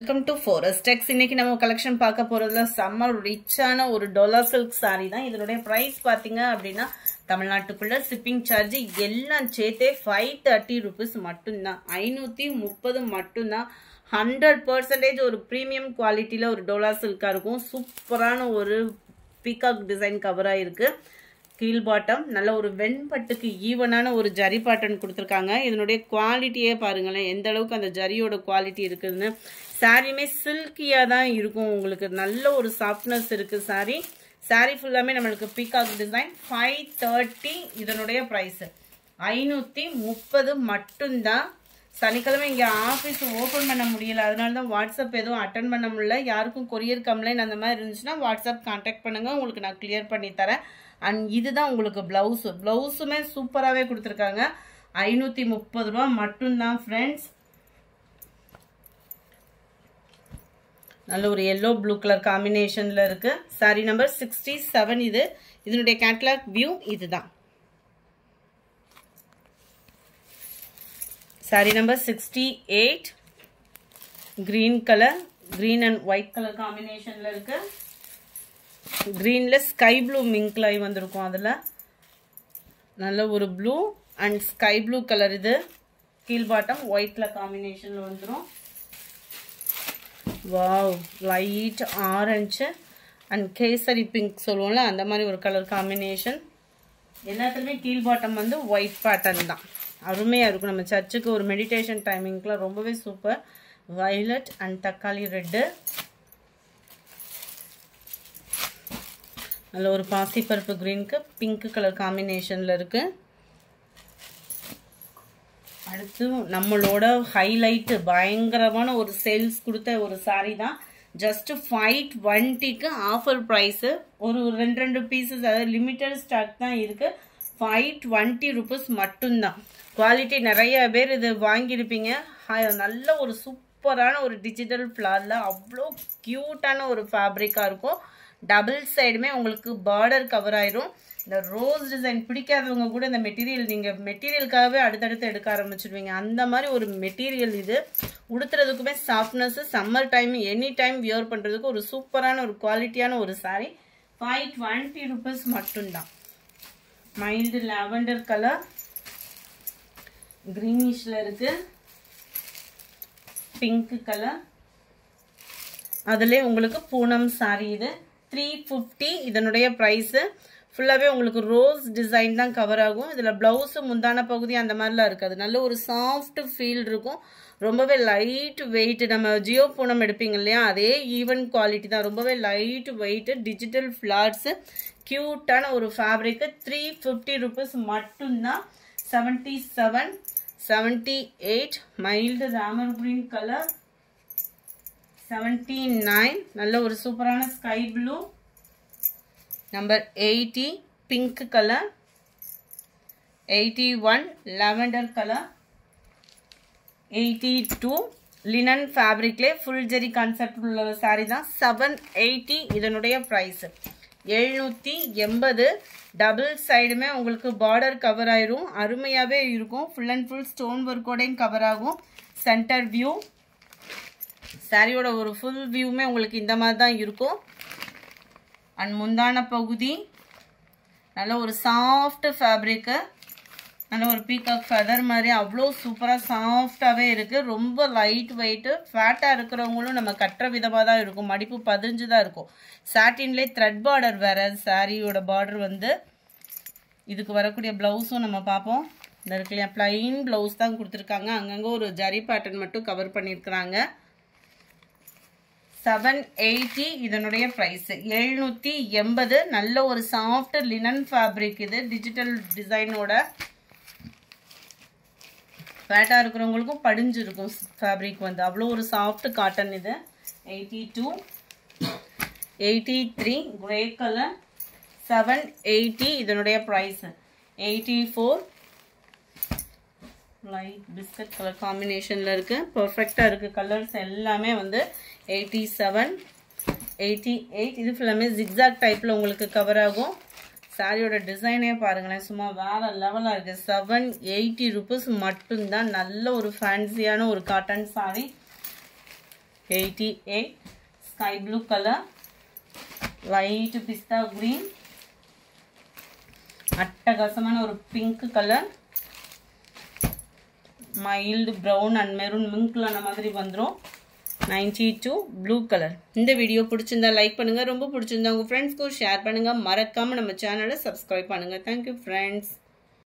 Welcome to Forest Tex. இன்னைக்கு நம்ம collection பார்க்க போறதுல செம்ம ரிச்சான ஒரு டோலா சில்க் saree தான். இதனுடைய பிரைஸ் பாத்தீங்க அப்படினா தமிழ்நாட்டுக்குள்ள shipping charge எல்லாம் சேர்த்தே 530 rupees மட்டும் தான். 530 மட்டும் தான். 100% ஒரு பிரீமியம் குவாலிட்டில ஒரு டோலா சில்கா இருக்கும். சூப்பரான ஒரு பீகாக் டிசைன் கவரா இருக்கு. கீழ் பாட்டம் நல்ல ஒரு வெண்பட்டுக்கு ஈவனான ஒரு ஜரி பேட்டர்ன் கொடுத்திருக்காங்க. இதனுடைய குவாலிட்டியே பாருங்களேன் எந்த அளவுக்கு அந்த ஜரியோட குவாலிட்டி இருக்குன்னு. சாரியுமே சில்கியா தான் இருக்கும். உங்களுக்கு நல்ல ஒரு சாஃப்ட்னஸ் இருக்கு சாரி ஃபுல்லாமே நம்மளுக்கு பீகாக் டிசைன். 530 இதனுடைய பிரைஸ் 530 மட்டும்தான். சனிக்கிழமை இங்க ஆபீஸ் ஓபன் பண்ண முடியல, அதனால தான் வாட்ஸ்அப் எதுவும் அட்டன் பண்ண முடியல. யாருக்கும் கொரியர் கம்ப்ளைண்ட் அந்த மாதிரி இருந்துச்சுன்னா வாட்ஸ்அப் கான்டாக்ட் பண்ணுங்க, உங்களுக்கு நான் கிளியர் பண்ணி தரேன். அண்ட் இதுதான் உங்களுக்கு பிளவுஸுமே சூப்பராகவே கொடுத்துருக்காங்க. 530 ரூபா மட்டும்தான் ஃப்ரெண்ட்ஸ். நல்ல ஒரு எல்லோ ப்ளூ கலர் காம்பினேஷன்ல இருக்கு. சாரி நம்பர் 67 இது. இதனுடைய கேட்டலாக் வியூ இதுதான். Sari number 68 green colour, green and white colour காம்பினேஷன்ல இருக்கு. கிரீன்ல ஸ்கை ப்ளூ மிங்க்ல வந்திருக்கும். அதுல நல்ல ஒரு blue and sky blue colour. இது கீழ் பாட்டம் ஒயிட்ல காம்பினேஷன்ல வந்துடும். Wow, light orange and kesari pink சொல்லுவோம்ல அந்த மாதிரி ஒரு கலர் காம்பினேஷன். எல்லாத்துலயுமே கீழ் பாட்டம் வந்து ஒயிட் பேட்டர்ன் தான். அருமையா இருக்கும். நம்ம சர்ச்சுக்கு ஒரு மெடிடேஷன் டைமிங்க்குலாம் ரொம்பவே சூப்பர். வயலட் அண்ட் தக்காளி ரெட்டு. நல்ல ஒரு பாசி பருப்பு கிரீனுக்கு பிங்க் கலர் காம்பினேஷன்ல இருக்கு. அடுத்து நம்மளோட ஹைலைட் பயங்கரமான ஒரு சேல்ஸ் கொடுத்த ஒரு சாரி தான். ஜஸ்ட் 520க்கு ஆஃபர் பிரைஸ். ஒரு ரெண்டு பீசஸ், அதாவது லிமிட்டட் ஸ்டாக் தான் இருக்கு. 520 ரூபீஸ் மட்டும்தான். குவாலிட்டி நிறைய பேர் இது வாங்கியிருப்பீங்க. நல்ல ஒரு சூப்பரான ஒரு டிஜிட்டல் ஃபிளார்ல அவ்வளோ கியூட்டான ஒரு ஃபேப்ரிக்கா இருக்கும். டபுள் சைடுமே உங்களுக்கு பார்டர் கவர் ஆயிரும். இந்த ரோஸ் டிசைன் பிடிக்காதவங்க கூட இந்த மெட்டீரியல் நீங்க மெட்டீரியலுக்காகவே அடுத்தடுத்து எடுக்க ஆரம்பிச்சிருவீங்க. அந்த மாதிரி ஒரு மெட்டீரியல் இது. உடுத்துறதுக்குமே softness, summer time any time wear பண்றதுக்கு ஒரு சூப்பரான ஒரு குவாலிட்டியான ஒரு சாரி. 520 ரூபீஸ் மட்டும்தான். மைல்டு லாவெண்டர் கலர் கிரீனிஷ்ல இருக்கு. பிங்க் கலர், அதுல உங்களுக்கு பூனம் சாரி. இது 350 இதனுடைய பிரைஸ். ஃபுல்லாவே உங்களுக்கு ரோஸ் டிசைன் தான் கவர் ஆகும். இதுல பிளவுஸ் முந்தான பகுதி அந்த மாதிரிலாம் இருக்காது. நல்ல ஒரு சாஃப்ட் ஃபீல் இருக்கும். ரொம்பவே லைட் வெயிட். நம்ம ஜியோ பூனம் எடுப்பீங்க இல்லையா, அதே ஈவன் குவாலிட்டி தான். ரொம்பவே லைட் வெயிட் டிஜிட்டல் ஃபிளார்ஸ் கியூட்டான ஒரு ஃபேப்ரிக். 350 ரூபீஸ் மட்டும்தான். 77 78 மைல்டு ராமர் கிரீன் கலர். 79 நல்ல ஒரு சூப்பரான sky blue. Number 80 pink colour. 81 lavender colour. 82 linen ஃபேப்ரிக்லே ஃபுல் ஜெரி கான்செப்ட் உள்ள சாரி தான். 780 இதனுடைய பிரைஸ். 780. டபுள் சைடுமே உங்களுக்கு பார்டர் கவர் ஆயிரும். அருமையாவே இருக்கும். ஃபுல் அண்ட் ஃபுல் ஸ்டோன் ஒர்க்கோடையும் கவர் ஆகும். சென்டர் வியூ சாரியோட ஒரு ஃபுல் வியூமே உங்களுக்கு இந்த மாதிரி தான் இருக்கும். அண்ட் முந்தான பகுதி நல்ல ஒரு சாஃப்ட் ஃபேப்ரிக்கு. நல்ல ஒரு பீகாக் ஃபெதர் மாதிரி அவ்வளோ சூப்பராக சாஃப்டாகவே இருக்குது. ரொம்ப லைட் வெயிட்டு. ஃபேட்டாக இருக்கிறவங்களும் நம்ம கட்டுற விதமாக தான் இருக்கும். மடிப்பு பதிஞ்சு தான் இருக்கும். சாட்டின்லேயே த்ரெட் பார்டர் வேறு. சாரியோட பார்டர் வந்து இதுக்கு வரக்கூடிய ப்ளவுஸும் நம்ம பார்ப்போம். இந்த இருக்கு இல்லையா, பிளைன் ப்ளவுஸ் தான் கொடுத்துருக்காங்க. அங்கங்கே ஒரு ஜரி பேட்டர்ன் மட்டும் கவர் பண்ணியிருக்கிறாங்க. 780 இதனுடைய பிரைஸ். 780. நல்ல ஒரு சாஃப்ட் லினன் ஃபேப்ரிக். இது டிஜிட்டல் டிசைனோட. ஃபேட்டா இருக்கிறவங்களுக்கும் படிஞ்சிருக்கும் ஃபேப்ரிக் வந்து. அவ்வளோ ஒரு சாஃப்ட் காட்டன் இது. 82 83 கிரே கலர். 780 இதனுடைய பிரைஸ். 84 லைட் பிஸ்கட் கலர் காம்பினேஷன்ல இருக்கு. பெர்ஃபெக்டா இருக்கு. கலர்ஸ் எல்லாமே வந்து 87 88 இது ஃபுல்லாமே ஜிக்ஸாக் டைப்ல உங்களுக்கு கவர் ஆகும். சாரியோட டிசைனே பாருங்களேன், சும்மா வேற லெவலா இருக்கு. 780 ரூபீஸ் மட்டும்தான். நல்ல ஒரு ஃபேன்சியான ஒரு cotton sorry. 88 sky blue color, light pista green, அட்டகாசமான ஒரு pink color, mild brown and maroon மிங்க்லான மாதிரி வந்துரும். 92 blue color. இந்த வீடியோ பிடிச்சிருந்தா லைக் பண்ணுங்க, ரொம்ப பிடிச்சிருந்தா உங்க ஃப்ரெண்ட்ஸ்க்கு ஷேர் பண்ணுங்க, மறக்காம நம்ம சேனலை சப்ஸ்கிரைப் பண்ணுங்க. Thank you friends.